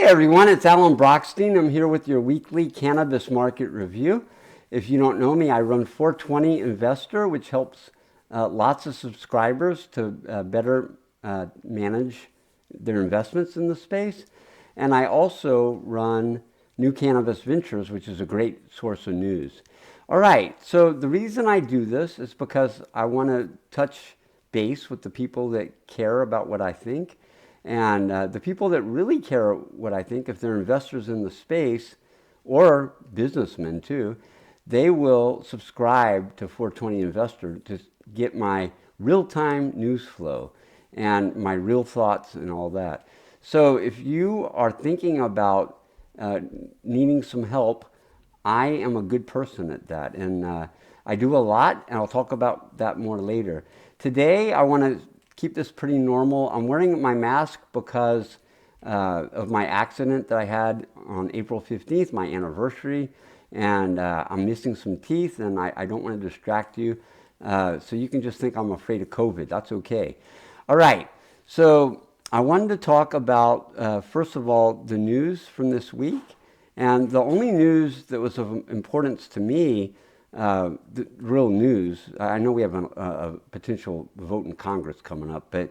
Hey everyone, it's Alan Brochstein. I'm here with your weekly cannabis market review. If you don't know me, I run 420 Investor, which helps lots of subscribers to better manage their investments in the space. And I also run New Cannabis Ventures, which is a great source of news. All right, so the reason I do this is because I want to touch base with the people that care about what I think. And the people that really care what I think, if they're investors in the space or businessmen too, they will subscribe to 420 Investor to get my real-time news flow and my real thoughts and all that. So if you are thinking about needing some help, I am a good person at that. And I do a lot, and I'll talk about that more later. Today, I want to keep this pretty normal. I'm wearing my mask because of my accident that I had on April 15th, my anniversary, and I'm missing some teeth, and I don't want to distract you. So you can just think I'm afraid of COVID. That's okay. All right. So I wanted to talk about, first of all, the news from this week. And the only news that was of importance to me, the real news, I know we have a potential vote in Congress coming up, but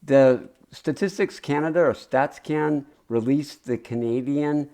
the Statistics Canada or StatsCan released the Canadian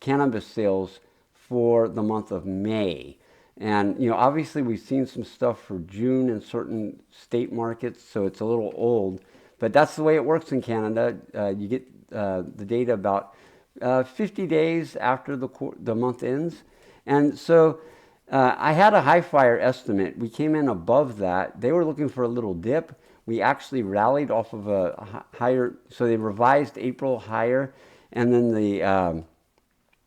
cannabis sales for the month of May. And, you know, obviously we've seen some stuff for June in certain state markets, so it's a little old, but that's the way it works in Canada. You get the data about 50 days after the month ends. And so I had a high fire estimate. We came in above that. They were looking for a little dip. We actually rallied off of a higher, so they revised April higher. And then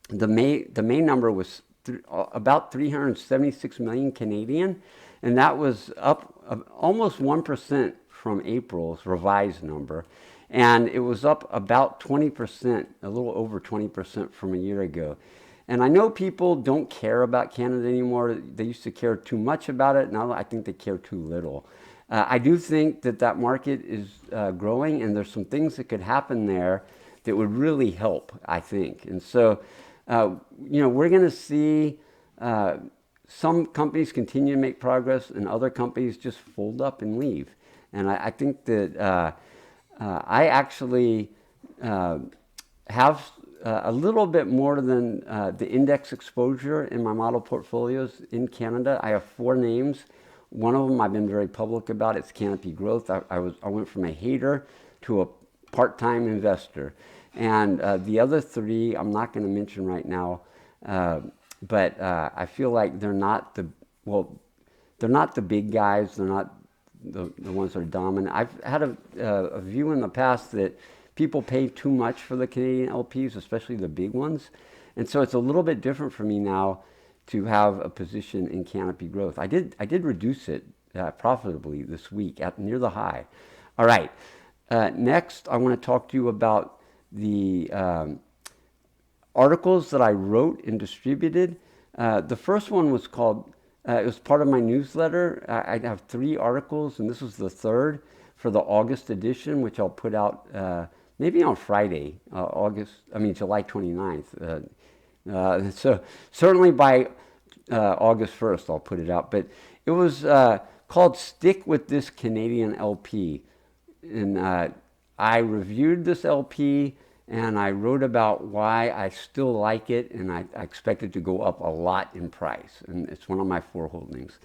the May number was about 376 million Canadian. And that was up almost 1% from April's revised number. And it was up about 20%, a little over 20% from a year ago. And I know people don't care about Canada anymore. They used to care too much about it. Now I think they care too little. I do think that market is growing, and there's some things that could happen there that would really help, I think. And so, you know, we're going to see some companies continue to make progress, and other companies just fold up and leave. And I think that I actually have a little bit more than the index exposure in my model portfolios in Canada. I have 4 names. One of them I've been very public about. It's Canopy Growth. I went from a hater to a part-time investor. And the other 3 I'm not going to mention right now, but I feel like they're not the big guys. They're not the ones that are dominant. I've had a view in the past that people pay too much for the Canadian LPs, especially the big ones. And so it's a little bit different for me now to have a position in Canopy Growth. I did reduce it profitably this week at near the high. All right. Next, I want to talk to you about the articles that I wrote and distributed. The first one was called, it was part of my newsletter. I have 3 articles, and this was the 3rd for the August edition, which I'll put out maybe on Friday, July 29th. So certainly by August 1st, I'll put it out. But it was called Stick With This Canadian LP. And I reviewed this LP, and I wrote about why I still like it, and I expect it to go up a lot in price. And it's one of my 4 holdings.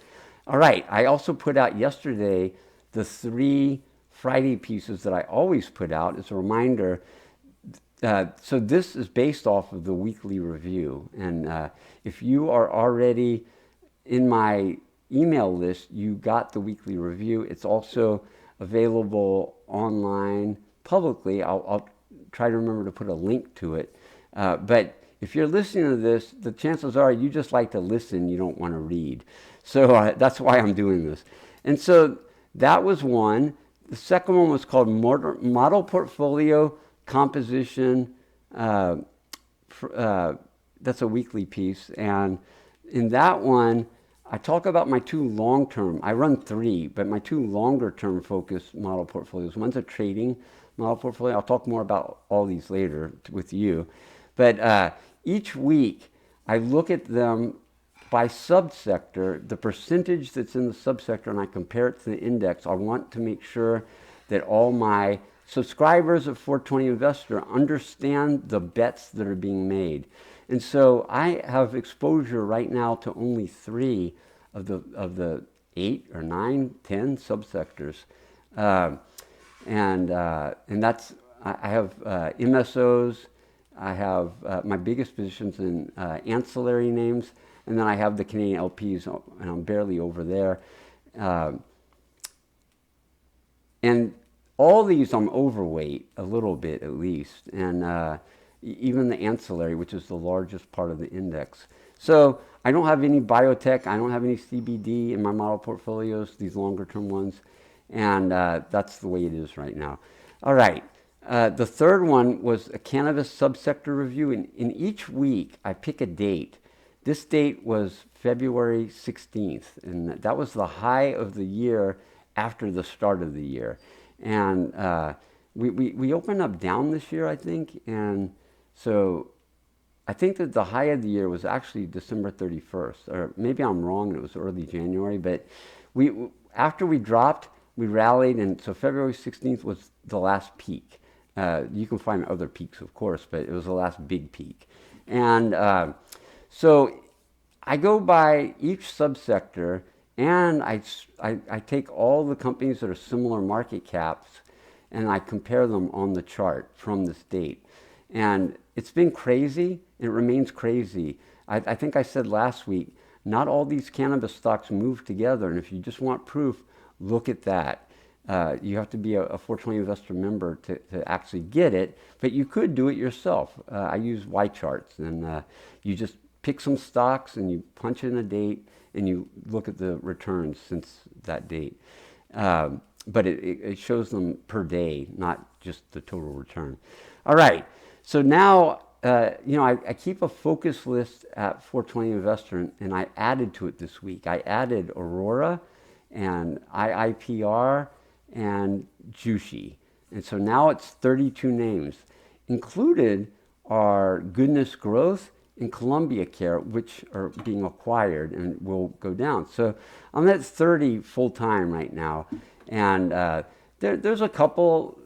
All right, I also put out yesterday the 3 Friday pieces that I always put out as a reminder. So this is based off of the weekly review. And if you are already in my email list, you got the weekly review. It's also available online publicly. I'll try to remember to put a link to it. But if you're listening to this, the chances are you just like to listen, you don't want to read. So that's why I'm doing this. And so that was one. The second one was called Model Portfolio Composition. That's a weekly piece. And in that one, I talk about my 2 long-term. I run 3, but my 2 longer-term focused model portfolios. One's a trading model portfolio. I'll talk more about all these later with you. But each week I look at them by subsector, the percentage that's in the subsector, and I compare it to the index. I want to make sure that all my subscribers of 420 Investor understand the bets that are being made. And so I have exposure right now to only 3 of the 8 or 9, 10 subsectors. And that's, I have MSOs, I have my biggest positions in ancillary names, and then I have the Canadian LPs, and I'm barely over there. And all these I'm overweight a little bit at least, and even the ancillary, which is the largest part of the index. So I don't have any biotech, I don't have any CBD in my model portfolios, these longer term ones, and that's the way it is right now. All right, the third one was a cannabis subsector review, and in each week I pick a date. This date was February 16th, and that was the high of the year after the start of the year. And we opened up down this year, I think, and so I think that the high of the year was actually December 31st, or maybe I'm wrong and it was early January, but after we dropped, we rallied, and so February 16th was the last peak. You can find other peaks, of course, but it was the last big peak. And so I go by each subsector, and I take all the companies that are similar market caps, and I compare them on the chart from this date. And it's been crazy. It remains crazy. I think I said last week, not all these cannabis stocks move together. And if you just want proof, look at that. You have to be a 420 Investor member to actually get it, but you could do it yourself. I use Y charts, and you just pick some stocks and you punch in a date and you look at the returns since that date. But it shows them per day, not just the total return. All right, so now I keep a focus list at 420 Investor, and I added to it this week. I added Aurora and IIPR and Jushi. And so now it's 32 names. Included are Goodness Growth and Columbia Care, which are being acquired and will go down. So I'm at 30 full-time right now. And there's a couple,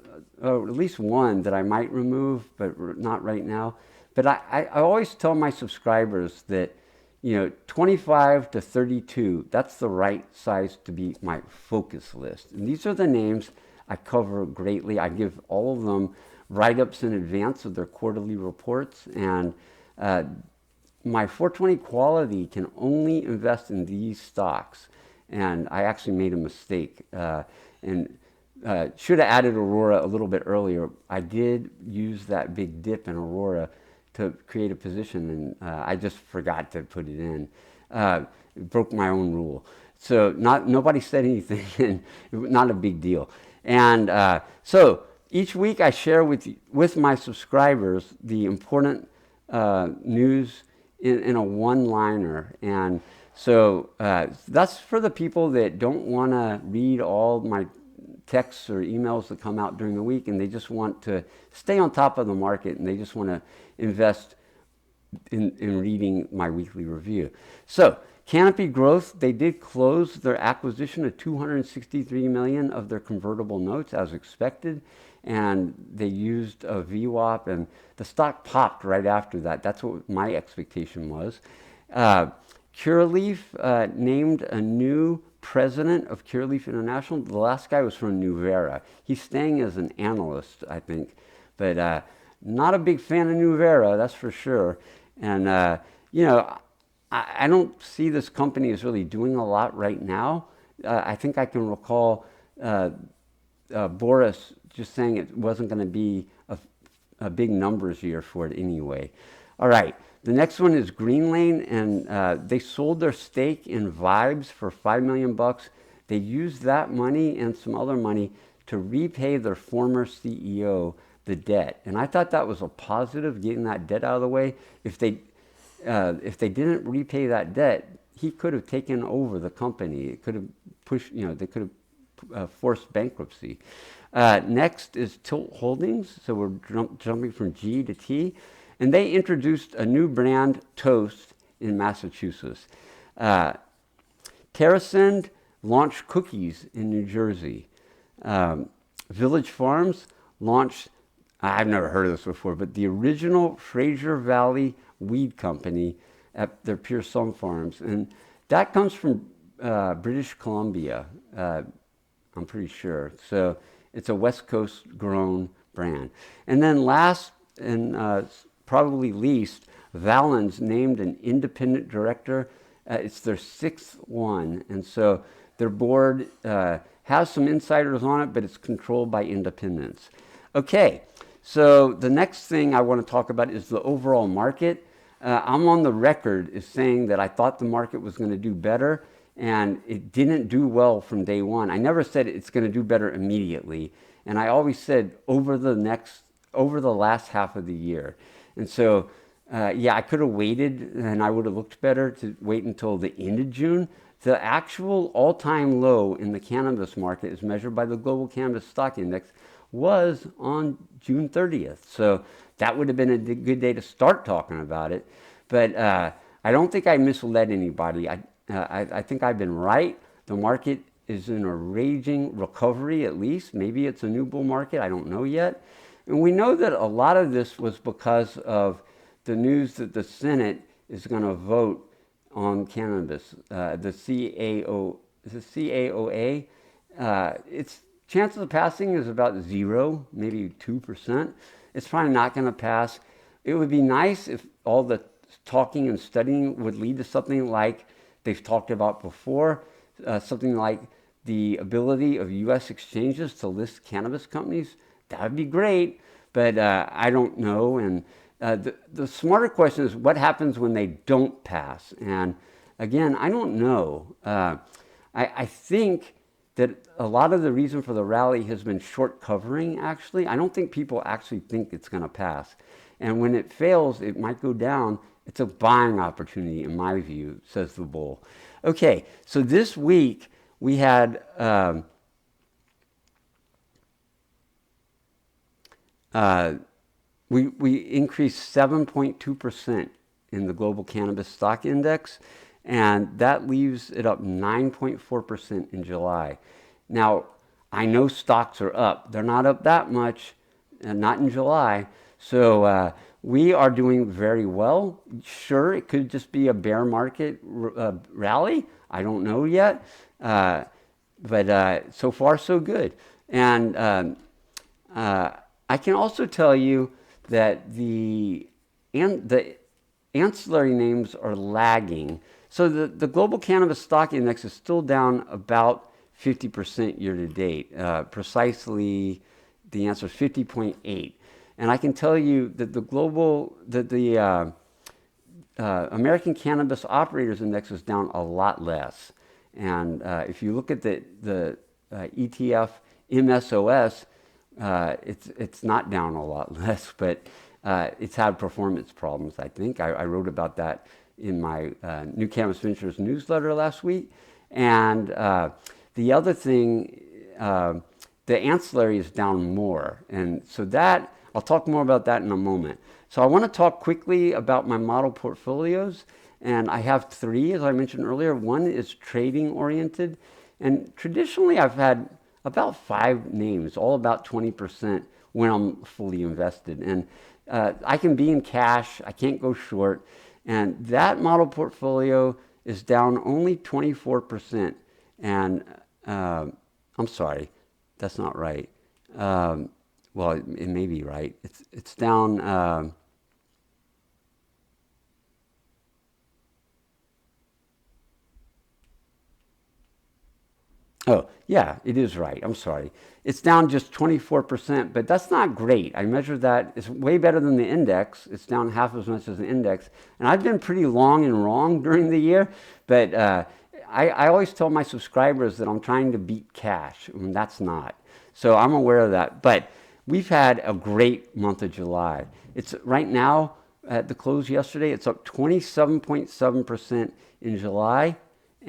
at least one that I might remove, but not right now. But I always tell my subscribers that 25 to 32, that's the right size to be my focus list. And these are the names I cover greatly. I give all of them write-ups in advance of their quarterly reports. And my 420 quality can only invest in these stocks. And I actually made a mistake and should have added Aurora a little bit earlier. I did use that big dip in Aurora to create a position, and I just forgot to put it in. It broke my own rule. So nobody said anything, and not a big deal. And so each week I share with my subscribers the important news in a one-liner. And so that's for the people that don't want to read all my texts or emails that come out during the week, and they just want to stay on top of the market, and they just want to invest in reading my weekly review. So Canopy Growth, they did close their acquisition of $263 million of their convertible notes as expected, and they used a VWAP, and the stock popped right after that. That's what my expectation was. Curaleaf named a new president of Curaleaf International. The last guy was from Nuvera. He's staying as an analyst, I think, but not a big fan of Nuvera, that's for sure. And I don't see this company as really doing a lot right now. I think I can recall Boris just saying it wasn't going to be a big numbers year for it anyway. All right, the next one is Green Lane, and they sold their stake in Vibes for $5 million. They used that money and some other money to repay their former CEO the debt, and I thought that was a positive, getting that debt out of the way. If they didn't repay that debt, he could have taken over the company. It could have pushed, they could have forced bankruptcy. Next is Tilt Holdings. So we're jumping from G to T. And they introduced a new brand, Toast, in Massachusetts. TerraSend launched cookies in New Jersey. Village Farms launched, I've never heard of this before, but the original Fraser Valley Weed Company at their Pure Sun Farms. And that comes from British Columbia, I'm pretty sure. So it's a West Coast grown brand. And then last and probably least, Valens named an independent director. It's their sixth one. And so their board has some insiders on it, but it's controlled by independents. Okay, so the next thing I want to talk about is the overall market. I'm on the record as saying that I thought the market was going to do better, and it didn't do well from day one. I never said it's going to do better immediately, and I always said over the last half of the year. And so, yeah, I could have waited, and I would have looked better to wait until the end of June. The actual all-time low in the cannabis market, as measured by the Global Cannabis Stock Index, was on June 30th. So that would have been a good day to start talking about it. But I don't think I misled anybody. I think I've been right. The market is in a raging recovery, at least. Maybe it's a new bull market. I don't know yet. And we know that a lot of this was because of the news that the Senate is going to vote on cannabis. The CAOA, its chances of passing is about 0, maybe 2%. It's probably not going to pass. It would be nice if all the talking and studying would lead to something like they've talked about before, something like the ability of U.S. exchanges to list cannabis companies. That would be great, but I don't know. And the smarter question is what happens when they don't pass? And again, I don't know. I think that a lot of the reason for the rally has been short covering, actually. I don't think people actually think it's going to pass. And when it fails, it might go down. It's a buying opportunity, in my view, says the bull. Okay, so this week we had we increased 7.2% in the global cannabis stock index, and that leaves it up 9.4% in July. Now, I know stocks are up. They're not up that much, not in July. So we are doing very well. Sure, it could just be a bear market rally. I don't know yet. But so far, so good. And I can also tell you that the ancillary names are lagging. So the global cannabis stock index is still down about 50% year to date. Precisely, the answer is 50.8. And I can tell you that the American Cannabis Operators Index is down a lot less. And if you look at the ETF MSOS, it's not down a lot less, but it's had performance problems, I think. I wrote about that in my New Cannabis Ventures newsletter last week. And the other thing, the ancillary is down more. And so that, I'll talk more about that in a moment. So I want to talk quickly about my model portfolios. And I have 3, as I mentioned earlier. One is trading oriented. And traditionally, I've had about 5 names, all about 20% when I'm fully invested. And I can be in cash. I can't go short. And that model portfolio is down only 24%. And I'm sorry, that's not right. Well, it may be right. It's down. Oh, yeah, it is right. I'm sorry. It's down just 24%, but that's not great. I measured that. It's way better than the index. It's down half as much as the index. And I've been pretty long and wrong during the year, but I always tell my subscribers that I'm trying to beat cash, and that's not. So I'm aware of that. But we've had a great month of July. It's right now, at the close yesterday, it's up 27.7% in July.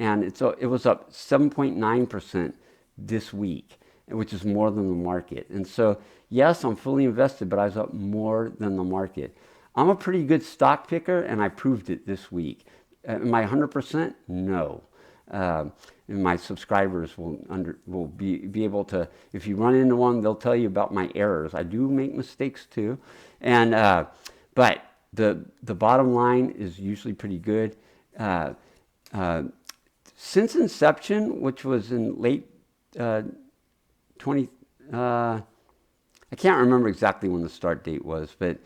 And it was up 7.9% this week. which is more than the market. And so, yes, I'm fully invested, but I was up more than the market. I'm a pretty good stock picker, and I proved it this week. Am I 100%? No. And my subscribers will be able to, if you run into one, they'll tell you about my errors. I do make mistakes too, and but the bottom line is usually pretty good. Since inception, which was in late 20, I can't remember exactly when the start date was, but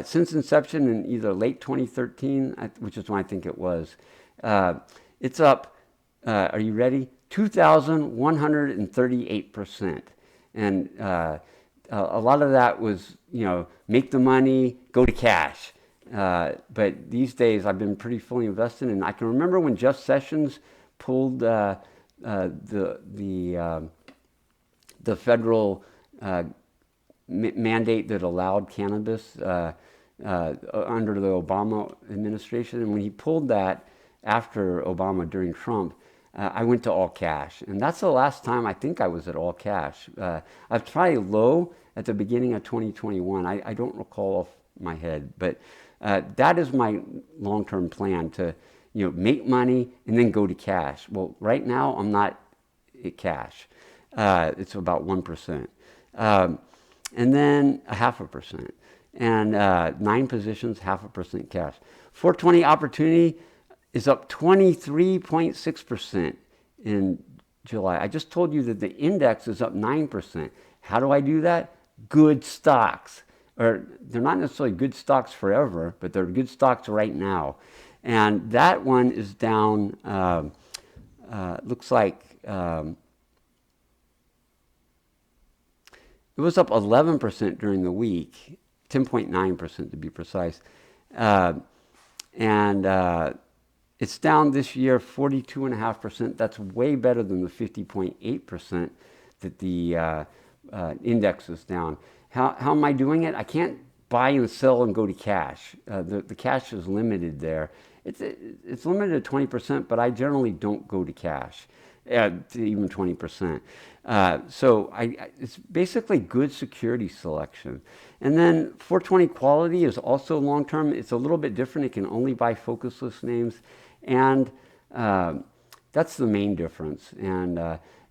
since inception in either late 2013, which is when I think it was, it's up, are you ready? 2,138%. And a lot of that was, make the money, go to cash. But these days I've been pretty fully invested, and I can remember when Jeff Sessions pulled the federal mandate that allowed cannabis under the Obama administration. And when he pulled that after Obama during Trump, I went to all cash. And that's the last time I think I was at all cash. I've tried low at the beginning of 2021. I don't recall off my head, but that is my long-term plan, to make money and then go to cash. Well, right now I'm not at cash. It's about 1%. And then 0.5%. And 9 positions, 0.5% cash. 420 opportunity is up 23.6% in July. I just told you that the index is up 9%. How do I do that? Good stocks. Or they're not necessarily good stocks forever, but they're good stocks right now. And that one is down, looks like, it was up 11% during the week, 10.9% to be precise. It's down this year 42.5%. That's way better than the 50.8% that the index is down. How am I doing it? I can't buy and sell and go to cash. The cash is limited there. It's limited to 20%, but I generally don't go to cash, to even 20%. So it's basically good security selection. And then 420 quality is also long-term. It's a little bit different. It can only buy focusless names. And that's the main difference. And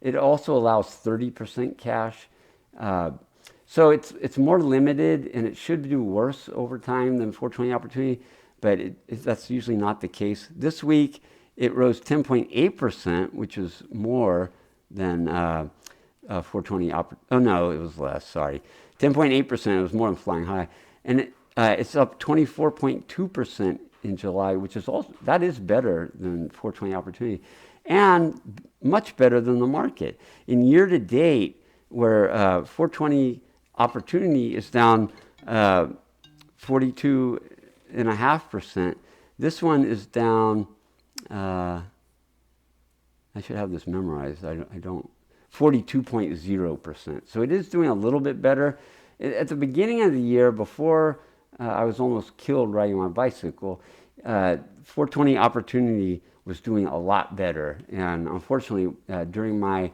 it also allows 30% cash. So it's more limited, and it should do worse over time than 420 opportunity, but that's usually not the case. This week, it rose 10.8%, which is more than 420 oh no, it was less, sorry. 10.8%, it was more than flying high. And it's up 24.2% in July, which is also, that is better than 420 opportunity, and much better than the market. In year to date, where 420 opportunity is down 42.5%, this one is down, I should have this memorized, I don't, 42.0%. So it is doing a little bit better. At the beginning of the year, before I was almost killed riding my bicycle, 420 opportunity was doing a lot better. And unfortunately, during my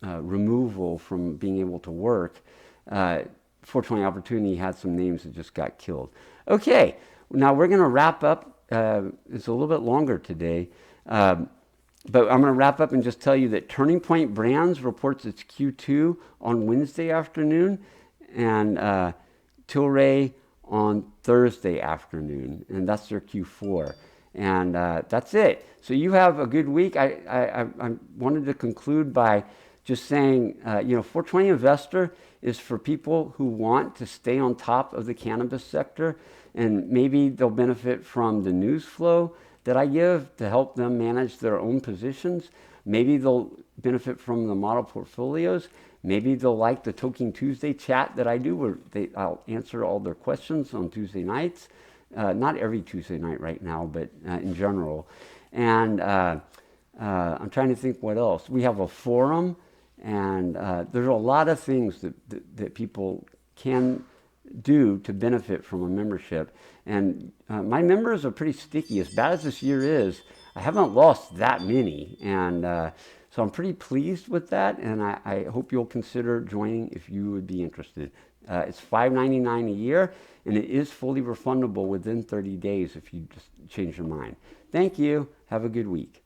removal from being able to work, 420 opportunity had some names that just got killed. Okay, now we're going to wrap up. It's a little bit longer today. But I'm going to wrap up and just tell you that Turning Point Brands reports its Q2 on Wednesday afternoon, and Tilray on Thursday afternoon, and that's their Q4. And that's it. So you have a good week. I wanted to conclude by just saying, 420 Investor is for people who want to stay on top of the cannabis sector, and maybe they'll benefit from the news flow that I give to help them manage their own positions. Maybe they'll benefit from the model portfolios. Maybe they'll like the Toking Tuesday chat that I do, where I'll answer all their questions on Tuesday nights. Not every Tuesday night right now, but in general. And I'm trying to think what else. We have a forum, and there's a lot of things that people can do to benefit from a membership. And my members are pretty sticky. As bad as this year is, I haven't lost that many. And So I'm pretty pleased with that, and I hope you'll consider joining if you would be interested. It's $5.99 a year, and it is fully refundable within 30 days if you just change your mind. Thank you. Have a good week.